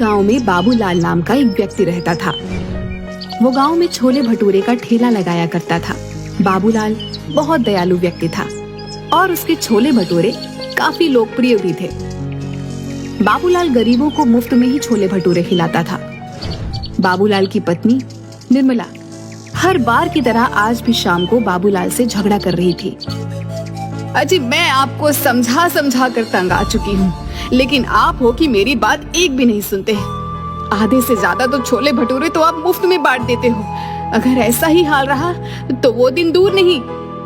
गांव में बाबूलाल नाम का एक व्यक्ति रहता था। वो गांव में छोले भटूरे का ठेला लगाया करता था। बाबूलाल बहुत दयालु व्यक्ति था और उसके छोले भटूरे काफी लोकप्रिय भी थे। बाबूलाल गरीबों को मुफ्त में ही छोले भटूरे खिलाता था। बाबूलाल की पत्नी निर्मला हर बार की तरह आज भी शाम को बाबूलाल से झगड़ा कर रही थी। अजी, मैं आपको समझा समझा कर तंग आ चुकी हूँ, लेकिन आप हो कि मेरी बात एक भी नहीं सुनते। आधे से ज्यादा तो छोले भटूरे तो आप मुफ्त में बांट देते हो। अगर ऐसा ही हाल रहा तो वो दिन दूर नहीं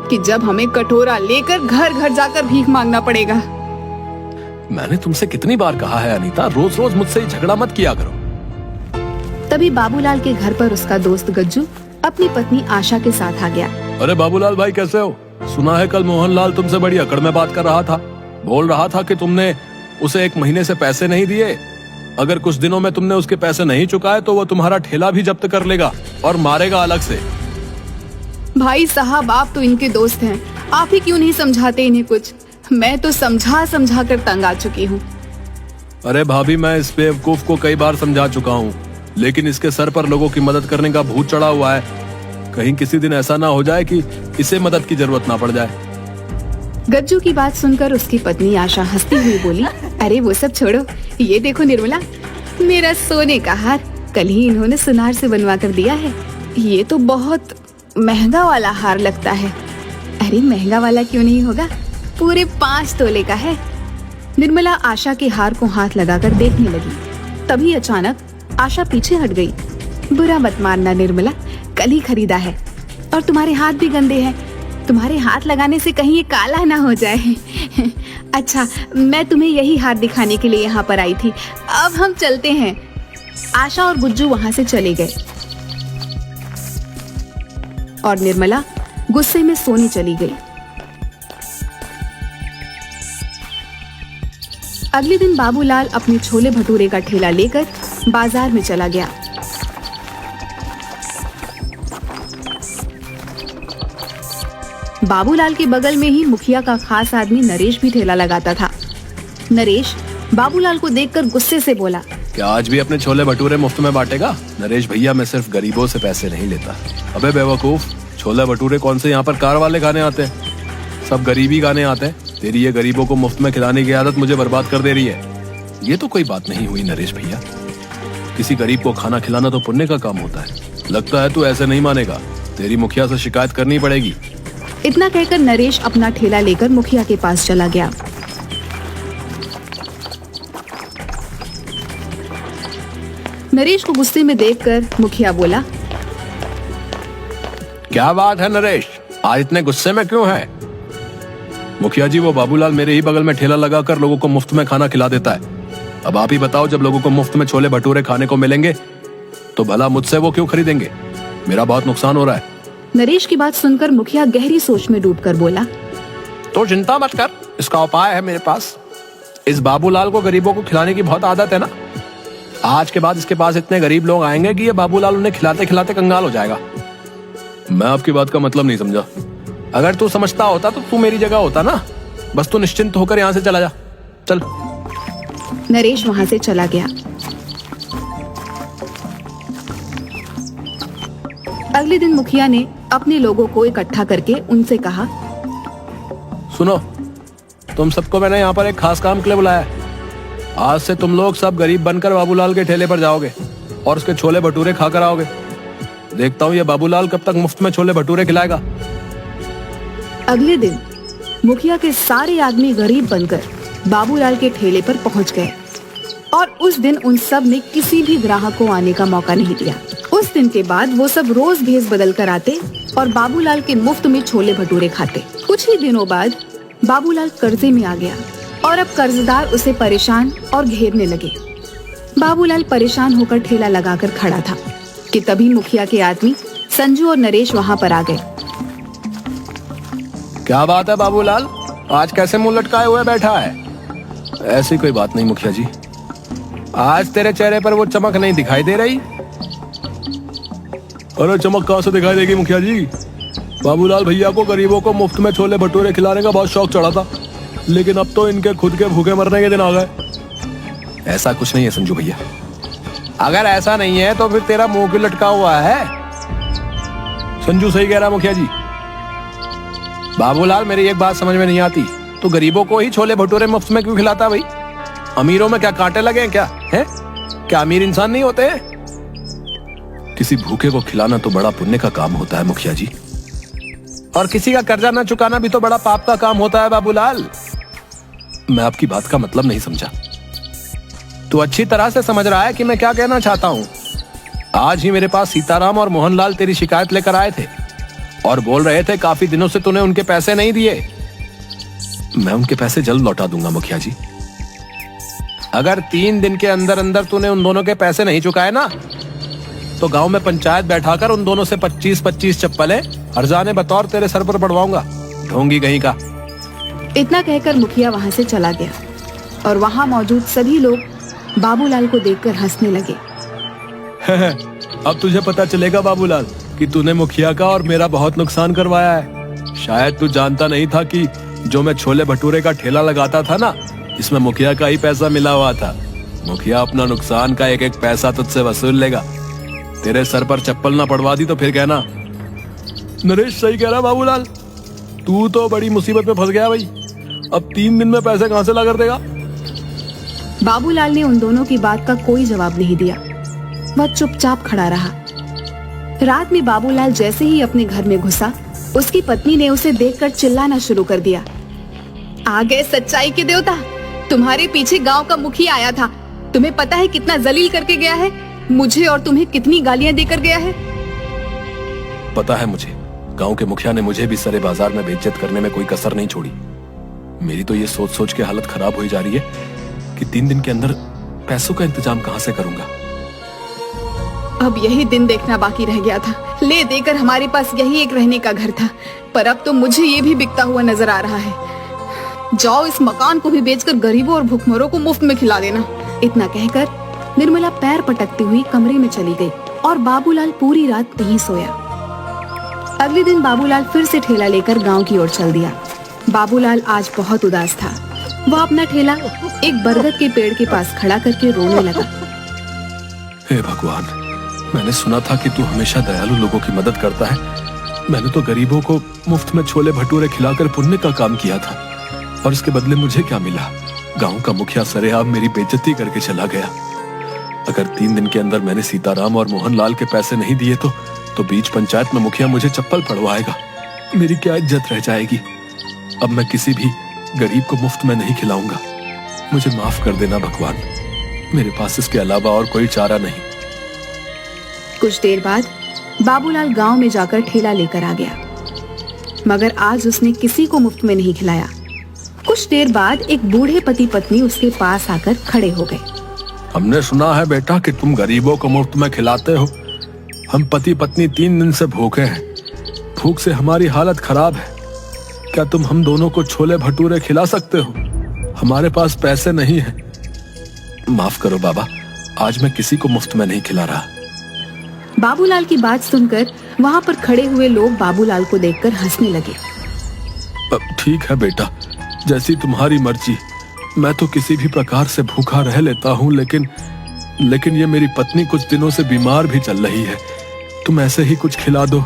कि जब हमें कटोरा लेकर घर घर जाकर भीख मांगना पड़ेगा। मैंने तुमसे कितनी बार कहा है अनीता, रोज रोज मुझसे झगड़ा मत किया करो। तभी बाबूलाल के घर पर उसका दोस्त गज्जू अपनी पत्नी आशा के साथ आ गया। अरे बाबूलाल भाई, कैसे हो? सुना है कल मोहनलाल तुमसे बड़ी अकड़ में बात कर रहा था। बोल रहा था कि तुमने उसे 1 महीने से पैसे नहीं दिए। अगर कुछ दिनों में तुमने उसके पैसे नहीं चुकाए तो वो तुम्हारा ठेला भी जब्त कर लेगा और मारेगा अलग से। भाई साहब, आप तो इनके दोस्त हैं, आप ही क्यों नहीं समझाते इन्हें कुछ? मैं तो समझा समझा कर तंग आ चुकी हूँ। अरे भाभी, मैं इस बेवकूफ को कई बार समझा चुका हूँ, लेकिन इसके सर पर लोगों की मदद करने का भूत चढ़ा हुआ है। कहीं किसी दिन ऐसा ना हो जाए कि इसे मदद की जरूरत ना पड़ जाए। गज्जू की बात सुनकर उसकी पत्नी आशा हंसती हुई बोली, अरे वो सब छोड़ो, ये देखो निर्मला, मेरा सोने का हार कल ही इन्होंने सुनार से बनवा कर दिया है। ये तो बहुत महंगा वाला हार लगता है। अरे महंगा वाला क्यों नहीं होगा, पूरे 5 तोले का है। निर्मला आशा के हार को हाथ लगाकर देखने लगी। तभी अचानक आशा पीछे हट गई। बुरा मत मानना निर्मला, कल ही खरीदा है और तुम्हारे हाथ भी गंदे हैं। तुम्हारे हाथ लगाने से कहीं ये काला ना हो जाए। अच्छा, मैं तुम्हें यही हार दिखाने के लिए यहाँ पर आई थी। अब हम चलते हैं। आशा और गुज्जू वहाँ से चले गए और निर्मला गुस्से में सोने चली गई। अगले दिन बाबूलाल अपने छोले भटूरे का ठेला लेकर बाजार में चला गया। बाबूलाल के बगल में ही मुखिया का खास आदमी नरेश भी ठेला लगाता था। नरेश बाबूलाल को देखकर गुस्से से बोला, क्या आज भी अपने छोले भटूरे मुफ्त में बांटेगा? नरेश भैया, मैं सिर्फ गरीबों से पैसे नहीं लेता। अबे बेवकूफ, छोले भटूरे कौन से यहाँ पर कार वाले खाने आते हैं? सब गरीबी खाने आते हैं। तेरी ये गरीबों को मुफ्त में खिलाने की आदत मुझे बर्बाद कर दे रही है। ये तो कोई बात नहीं हुई नरेश भैया। किसी गरीब को खाना खिलाना तो पुण्य का काम होता है। लगता है तू ऐसे नहीं मानेगा। तेरी मुखिया से शिकायत करनी पड़ेगी। इतना कहकर नरेश अपना ठेला लेकर मुखिया के पास चला गया। नरेश को गुस्से में देखकर मुखिया बोला, क्या बात है नरेश, आज इतने गुस्से में क्यों है? मुखिया जी, वो बाबूलाल मेरे ही बगल में ठेला लगाकर लोगों को मुफ्त में खाना खिला देता है। अब आप ही बताओ, जब लोगों को मुफ्त में छोले भटूरे खाने को मिलेंगे तो भला मुझसे वो क्यों खरीदेंगे? मेरा बहुत नुकसान हो रहा है। नरेश की बात सुनकर मुखिया गहरी सोच में डूबकर बोला, तो चिंता मत कर, इसका उपाय है मेरे पास। इस बाबूलाल को गरीबों को खिलाने की बहुत आदत है ना। आज के बाद इसके पास इतने गरीब लोग आएंगे कि ये बाबूलाल उन्हें खिलाते खिलाते कंगाल हो जाएगा। मैं आपकी बात का मतलब नहीं समझा। अगर तू समझता होता तो तू मेरी जगह होता ना। बस तू निश्चिंत होकर यहाँ से चला जा, चल। नरेश वहाँ से चला गया। अगले दिन मुखिया ने अपने लोगों को इकट्ठा करके उनसे कहा, सुनो, तुम सबको मैंने यहाँ पर एक खास काम के लिए बुलाया है। आज से तुम लोग सब गरीब बनकर बाबूलाल के ठेले पर जाओगे और उसके छोले भटूरे खाकर आओगे। देखता हूँ ये बाबूलाल कब तक मुफ्त में छोले भटूरे खिलाएगा। अगले दिन मुखिया के सारे आदमी गरीब बनकर बाबूलाल के ठेले पर पहुंच गए और उस दिन उन सब ने किसी भी ग्राहक को आने का मौका नहीं दिया। उस दिन के बाद वो सब रोज भेस बदल कर आते और बाबूलाल के मुफ्त में छोले भटूरे खाते। कुछ ही दिनों बाद बाबूलाल कर्जे में आ गया और अब कर्जदार उसे परेशान और घेरने लगे। बाबूलाल परेशान होकर ठेला लगाकर खड़ा था कि तभी मुखिया के आदमी संजू और नरेश वहाँ पर आ गए। क्या बात है बाबूलाल, आज कैसे मुंह लटकाए हुए बैठा है? ऐसी कोई बात नहीं मुखिया जी, आज तेरे चेहरे पर वो चमक नहीं दिखाई दे रही। अरे चमक कहाँ से दिखाई देगी मुखिया जी? बाबूलाल भैया को गरीबों को मुफ्त में छोले भटूरे खिलाने का बहुत शौक चढ़ा था, लेकिन अब तो इनके खुद के भूखे मरने के दिन आ गए। ऐसा कुछ नहीं है संजू भैया, अगर ऐसा नहीं है तो फिर तेरा मुंह क्यों लटका हुआ है? संजू सही कह रहा मुखिया जी। बाबूलाल, मेरी एक बात समझ में नहीं आती, तो गरीबों को ही छोले भटूरे मुफ्त में क्यों खिलाता भाई? अमीरों में क्या कांटे लगे हैं क्या? हैं? क्या अमीर इंसान नहीं होते हैं? किसी भूखे को खिलाना तो बड़ा पुण्य का काम होता है मुखिया जी, और किसी का कर्जा न चुकाना भी तो बड़ा पाप का काम होता है बाबूलाल। मैं आपकी बात का मतलब नहीं समझा। तू अच्छी तरह से समझ रहा है कि मैं क्या कहना चाहता हूँ। आज ही मेरे पास सीताराम और मोहनलाल तेरी शिकायत लेकर आए थे और बोल रहे थे काफी दिनों से तूने उनके पैसे नहीं दिए। मैं उनके पैसे जल्द लौटा दूंगा मुखिया जी। अगर 3 दिन के अंदर अंदर तूने उन दोनों के पैसे नहीं चुकाए ना, तो गांव में पंचायत बैठाकर उन दोनों से 25-25 चप्पलें हर्जाने बतौर तेरे सर पर पड़वाऊंगा, ढोंगी कहीं का। इतना कहकर मुखिया वहां से चला गया और वहां मौजूद सभी लोग बाबूलाल को देखकर हंसने लगे। अब तुझे पता चलेगा बाबूलाल कि तूने मुखिया का और मेरा बहुत नुकसान करवाया है। शायद तू जानता नहीं था कि जो मैं छोले भटूरे का ठेला लगाता था ना, इसमें मुखिया का ही पैसा मिला हुआ था। मुखिया अपना नुकसान का एक एक पैसा तुझसे वसूल लेगा। तेरे सर पर चप्पल ना पड़वा दी तो फिर कहना। नरेश सही कह रहा बाबूलाल, तू तो बड़ी मुसीबत में फंस गया भाई। अब 3 दिन में पैसे कहां से ला कर देगा? बाबूलाल ने उन दोनों की बात का कोई जवाब नहीं दिया। वह चुपचाप खड़ा रहा। रात में बाबूलाल जैसे ही अपने घर में घुसा, उसकी पत्नी ने उसे देखकर चिल्लाना शुरू कर दिया। आ गए सच्चाई के देवता, तुम्हारे पीछे गांव का मुखिया आया था। तुम्हें पता है कितना जलील करके गया है, मुझे और तुम्हें कितनी गालियां देकर गया है। पता है मुझे, गांव के मुखिया ने मुझे भी सरे बाजार में बेइज्जत करने में कोई कसर नहीं छोड़ी। मेरी तो ये सोच सोच के हालत खराब हो जा रही है कि 3 दिन के अंदर पैसों का इंतजाम कहां से करूंगा। अब यही दिन देखना बाकी रह गया था। ले देकर हमारे पास यही एक रहने का घर था, पर अब तो मुझे ये भी बिकता हुआ नजर आ रहा है। जाओ इस मकान को भी बेचकर गरीबों और भूखमरों को मुफ्त में खिला देना। इतना कहकर निर्मला पैर पटकती हुई कमरे में चली गई और बाबूलाल पूरी रात नहीं सोया। अगले दिन बाबूलाल फिर से ठेला लेकर गांव की ओर चल दिया। बाबूलाल आज बहुत उदास था। वह अपना ठेला एक बरगद के पेड़ के पास खड़ा करके रोने लगा। हे भगवान, मैंने सुना था कि तू हमेशा दयालु लोगों की मदद करता है। मैंने तो गरीबों को मुफ्त में छोले भटूरे खिलाकर पुण्य का काम किया था, और इसके बदले मुझे क्या मिला? गांव का मुखिया सरेआम मेरी बेइज्जती करके चला गया। अगर 3 दिन के अंदर मैंने सीताराम और मोहनलाल के पैसे नहीं दिए तो बीच पंचायत में मुखिया मुझे चप्पल पड़वाएगा। मेरी क्या इज्जत रह जाएगी। अब मैं किसी भी गरीब को मुफ्त में नहीं खिलाऊंगा। मुझे माफ कर देना भगवान, मेरे पास इसके अलावा और कोई चारा नहीं। कुछ देर बाद बाबूलाल गांव में जाकर ठेला लेकर आ गया, मगर आज उसने किसी को मुफ्त में नहीं खिलाया। कुछ देर बाद एक बूढ़े पति पत्नी उसके पास आकर खड़े हो गए। हमने सुना है बेटा कि तुम गरीबों को मुफ्त में खिलाते हो। हम पति पत्नी 3 दिन से भूखे हैं। भूख से हमारी हालत खराब है। क्या तुम हम दोनों को छोले भटूरे खिला सकते हो? हमारे पास पैसे नहीं है। माफ करो बाबा, आज मैं किसी को मुफ्त में नहीं खिला रहा। बाबूलाल की बात सुनकर वहां पर खड़े हुए लोग बाबूलाल को देखकर हंसने लगे। ठीक है बेटा, जैसी तुम्हारी मर्जी। मैं तो किसी भी प्रकार से भूखा रह लेता हूँ, लेकिन ये मेरी पत्नी कुछ दिनों से बीमार भी चल रही है। तुम ऐसे ही कुछ खिला दो।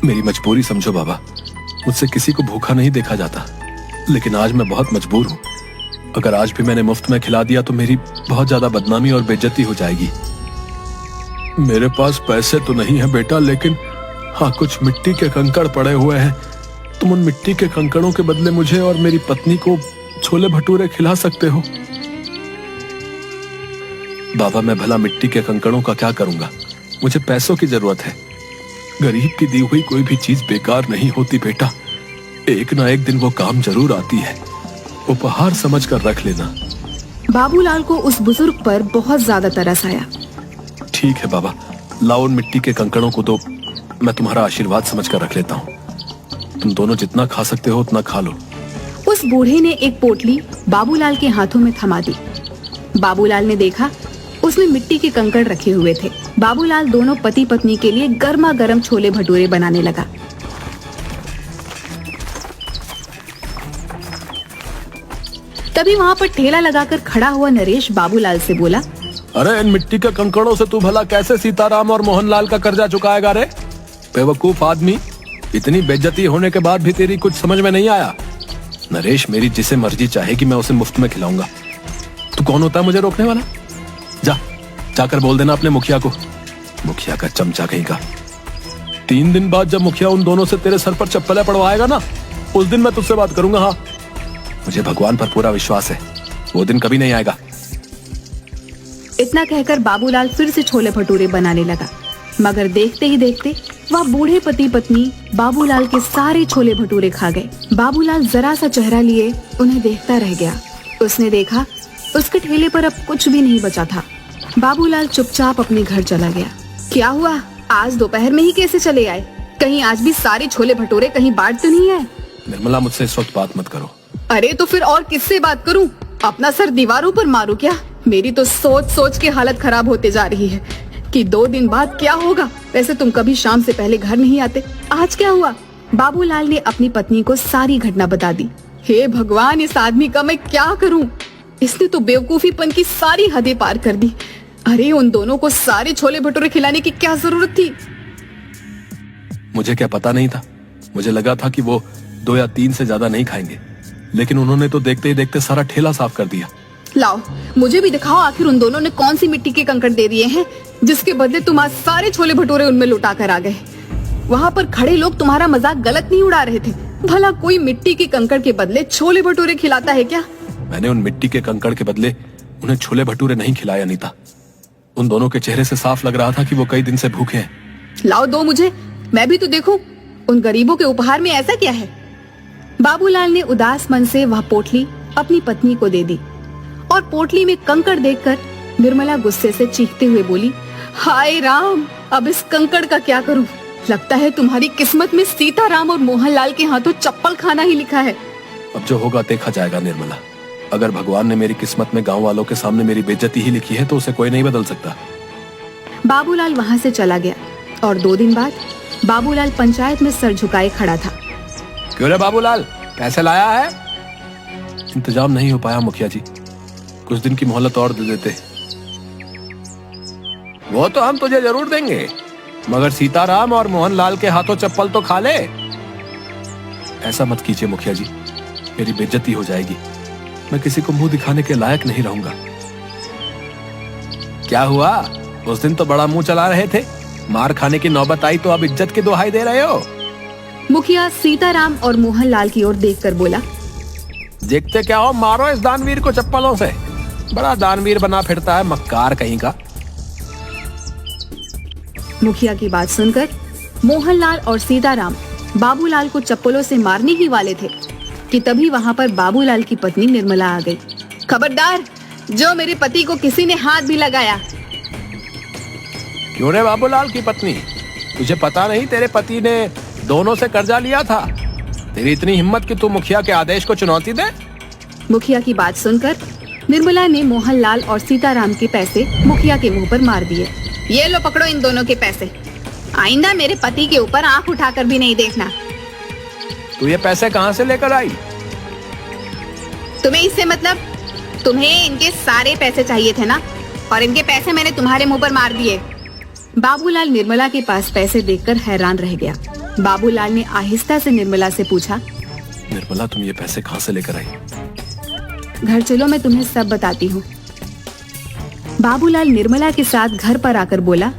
मेरी मजबूरी समझो बाबा, मुझसे किसी को भूखा नहीं देखा जाता, लेकिन आज मैं बहुत मजबूर हूँ। अगर आज भी मैंने मुफ्त में खिला दिया तो मेरी बहुत ज्यादा बदनामी और बेइज्जती हो जाएगी। मेरे पास पैसे तो नहीं है बेटा, लेकिन हाँ, कुछ मिट्टी के कंकड़ पड़े हुए हैं। तुम उन मिट्टी के कंकड़ों के बदले मुझे और मेरी पत्नी को छोले भटूरे खिला सकते हो। बाबा, मैं भला मिट्टी के कंकड़ों का क्या करूंगा? मुझे पैसों की जरूरत है। गरीब की दी हुई कोई भी चीज बेकार नहीं होती बेटा। एक ना एक दिन वो काम जरूर आती है। उपहार समझकर रख लेना। बाबूलाल को उस बुजुर्ग पर बहुत ज्यादा तरस आया। ठीक है बाबा, लाओ उन मिट्टी के कंकड़ों को तो मैं तुम्हारा आशीर्वाद समझकर रख लेता हूँ। तुम दोनों जितना खा सकते हो उतना खा लो। उस बूढ़े ने एक पोटली बाबूलाल के हाथों में थमा दी। बाबूलाल ने देखा उसमें मिट्टी के कंकड़ रखे हुए थे। बाबूलाल दोनों पति पत्नी के लिए गर्मा गर्म छोले भटूरे बनाने लगा। तभी वहां पर ठेला लगाकर खड़ा हुआ नरेश बाबूलाल से बोला, अरे इन मिट्टी के कंकड़ों से तू भला कैसे सीताराम और मोहनलाल का कर्जा चुकाएगा रे? बेवकूफ आदमी, इतनी बेइज्जती होने के बाद भी तेरी कुछ समझ में नहीं आया? नरेश मेरी जिसे मर्जी चाहेगी मैं उसे मुफ्त में खिलाऊंगा। तू कौन होता है मुझे रोकने वाला? जाकर बोल देना अपने मुखिया को। मुखिया का चमचा कहीं का। 3 दिन बाद जब मुखिया उन दोनों से तेरे सर पर चप्पलें पड़वाएगा ना, उस दिन मैं तुझसे बात करूंगा। हाँ, मुझे भगवान पर पूरा विश्वास है, वो दिन कभी नहीं आएगा। इतना कहकर बाबूलाल फिर से छोले भटूरे बनाने लगा, मगर देखते ही देखते वह बूढ़े पति पत्नी बाबूलाल के सारे छोले भटूरे खा गए। बाबूलाल जरा सा चेहरा लिए उन्हें देखता रह गया। उसने देखा उसके ठेले पर अब कुछ भी नहीं बचा था। बाबूलाल चुपचाप अपने घर चला गया। क्या हुआ, आज दोपहर में ही कैसे चले आए? कहीं आज भी सारे छोले भटूरे कहीं बांट तो नहीं आए? निर्मला, मुझसे इस वक्त बात मत करो। अरे तो फिर और किससे बात करूं? अपना सर दीवारों पर मारूं क्या? मेरी तो सोच सोच के हालत खराब होते जा रही है कि 2 दिन बाद क्या होगा। वैसे तुम कभी शाम से पहले घर नहीं आते, आज क्या हुआ? बाबूलाल ने अपनी पत्नी को सारी घटना बता दी। हे भगवान, इस आदमी का मैं क्या करूं? इसने तो बेवकूफीपन की सारी हदें पार कर दी। अरे उन दोनों को सारे छोले भटूरे खिलाने की क्या जरूरत थी? मुझे क्या पता नहीं था। मुझे लगा था कि वो 2 या 3 से ज्यादा नहीं खाएंगे, लेकिन उन्होंने तो देखते ही देखते सारा ठेला साफ कर दिया। लाओ, मुझे भी दिखाओ आखिर उन दोनों ने कौन सी मिट्टी के कंकड़ दे दिए हैं जिसके बदले तुम आज सारे छोले भटूरे उनमें लुटा कर आ गए। वहाँ पर खड़े लोग तुम्हारा मजाक गलत नहीं उड़ा रहे थे। भला कोई मिट्टी के कंकड़ के बदले छोले भटूरे खिलाता है क्या? मैंने उन मिट्टी के कंकड़ के बदले उन्हें छोले भटूरे नहीं खिलाए अनीता। उन दोनों के चेहरे से साफ लग रहा था कि वो कई दिन से भूखे हैं। लाओ दो मुझे, मैं भी तो देखूं उन गरीबों के उपहार में ऐसा क्या है। बाबूलाल ने उदास मन से वह पोटली अपनी पत्नी को दे दी और पोटली में कंकड़ देखकर निर्मला गुस्से से चीखते हुए बोली, हाय राम, अब इस कंकड़ का क्या करूं? लगता है तुम्हारी किस्मत में सीताराम और मोहनलाल के हाथों चप्पल खाना ही लिखा है। अब जो होगा देखा जाएगा निर्मला। अगर भगवान ने मेरी किस्मत में गांव वालों के सामने मेरी बेइज्जती ही लिखी है तो उसे कोई नहीं बदल सकता। बाबूलाल वहाँ से चला गया और 2 दिन बाद बाबूलाल पंचायत में सर झुकाए खड़ा था। क्यों रे बाबूलाल, पैसे लाया है? इंतजाम नहीं हो पाया मुखिया जी, कुछ दिन की मोहलत और दे देते। वो तो हम तुझे जरूर देंगे, मगर सीताराम और मोहनलाल के हाथों चप्पल तो खा ले। ऐसा मत कीजिए मुखिया जी, मेरी बेइज्जती हो जाएगी। मैं किसी को मुंह दिखाने के लायक नहीं रहूंगा। क्या हुआ, उस दिन तो बड़ा मुंह चला रहे थे, मार खाने की नौबत आई तो अब इज्जत की दुहाई दे रहे हो? मुखिया सीताराम और मोहनलाल की ओर देखकर बोला, देखते क्या हो, मारो इस दानवीर को चप्पलों से। बड़ा दानवीर बना फिरता है, मक्कार कहीं का। मुखिया की बात सुनकर मोहनलाल और सीताराम बाबूलाल को चप्पलों से मारने ही वाले थे कि तभी वहाँ पर बाबूलाल की पत्नी निर्मला आ गई। खबरदार, जो मेरे पति को किसी ने हाथ भी लगाया। क्यों रे बाबूलाल की पत्नी, तुझे पता नहीं तेरे पति ने दोनों से कर्जा लिया था? तेरी इतनी हिम्मत कि तू मुखिया के आदेश को चुनौती दे? मुखिया की बात सुनकर निर्मला ने मोहनलाल और सीताराम के पैसे मुखिया के मुंह पर मार दिए। ये लो, पकड़ो इन दोनों के पैसे। आइंदा मेरे पति के ऊपर आंख उठाकर भी नहीं देखना। तू ये पैसे कहाँ से लेकर आई? तुम्हें इससे मतलब? तुम्हें इनके सारे पैसे चाहिए थे ना, और इनके पैसे मैंने तुम्हारे मुंह पर मार दिए। बाबूलाल निर्मला के पास पैसे देखकर हैरान रह गया। बाबूलाल ने आहिस्ता से निर्मला से पूछा, निर्मला तुम ये पैसे कहाँ से लेकर आई? घर चलो, मैं तुम्हें सब बताती हूँ। बाबूलाल निर्मला के साथ घर पर आकर बोला,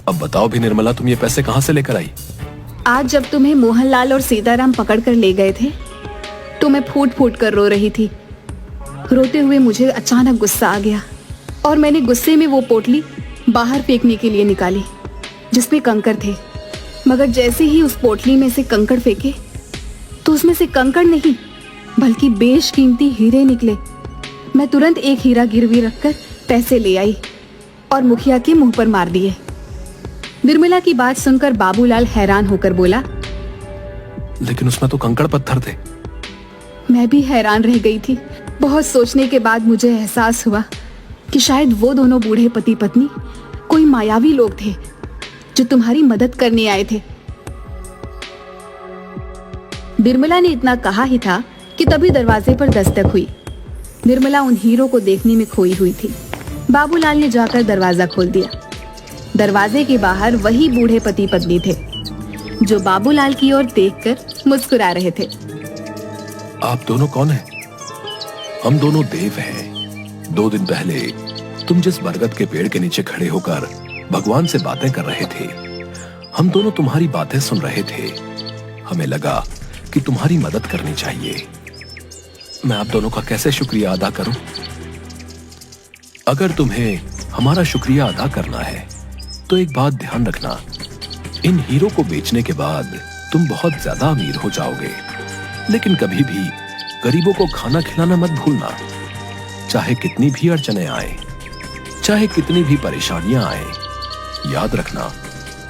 अब बताओ भी निर्मला, तुम ये पैसे कहाँ से लेकर आई? आज जब तुम्हें मोहनलाल और सीताराम पकड़ कर ले गए थे तो मैं फूट फूट कर रो रही थी। रोते हुए मुझे अचानक गुस्सा आ गया और मैंने गुस्से में वो पोटली बाहर फेंकने के लिए निकाली जिसमें कंकड़ थे। मगर जैसे ही उस पोटली में से कंकड़ फेंके तो उसमें से कंकड़ नहीं बल्कि बेशकीमती हीरे निकले। मैं तुरंत एक हीरा गिरवी रखकर पैसे ले आई और मुखिया के मुंह पर मार दिए। निर्मला की बात सुनकर बाबूलाल हैरान होकर बोला, लेकिन उसमें तो कंकड़ पत्थर थे। मैं भी हैरान रह गई थी। बहुत सोचने के बाद मुझे एहसास हुआ कि शायद वो दोनों बूढ़े पति पत्नी कोई मायावी लोग थे जो तुम्हारी मदद करने आए थे। निर्मला ने इतना कहा ही था कि तभी दरवाजे पर दस्तक हुई। निर्मला उन हीरों को देखने में खोई हुई थी। बाबूलाल ने जाकर दरवाजा खोल दिया। दरवाजे के बाहर वही बूढ़े पति पत्नी थे जो बाबूलाल की ओर देखकर मुस्कुरा रहे थे। आप दोनों कौन हैं? हम दोनों देव हैं। 2 दिन पहले तुम जिस बरगद के पेड़ के नीचे खड़े होकर भगवान से बातें कर रहे थे, हम दोनों तुम्हारी बातें सुन रहे थे। हमें लगा कि तुम्हारी मदद करनी चाहिए। मैं आप दोनों का कैसे शुक्रिया अदा करूं? अगर तुम्हें हमारा शुक्रिया अदा करना है तो एक बात ध्यान रखना, इन हीरो को बेचने के बाद तुम बहुत ज्यादा अमीर हो जाओगे। लेकिन कभी भी गरीबों को खाना खिलाना मत भूलना। चाहे कितनी भी अड़चने आए, चाहे कितनी भी परेशानियां आए, याद रखना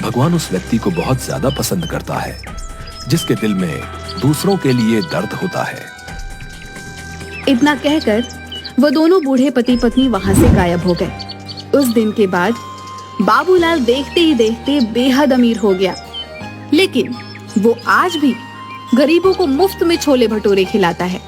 भगवान उस व्यक्ति को बहुत ज्यादा पसंद करता है जिसके दिल में दूसरों के लिए दर्द होता है। इतना कहकर वो दोनों बूढ़े पति पत्नी वहां से गायब हो गए। उस दिन के बाद बाबूलाल देखते ही देखते बेहद अमीर हो गया, लेकिन वो आज भी गरीबों को मुफ्त में छोले भटूरे खिलाता है।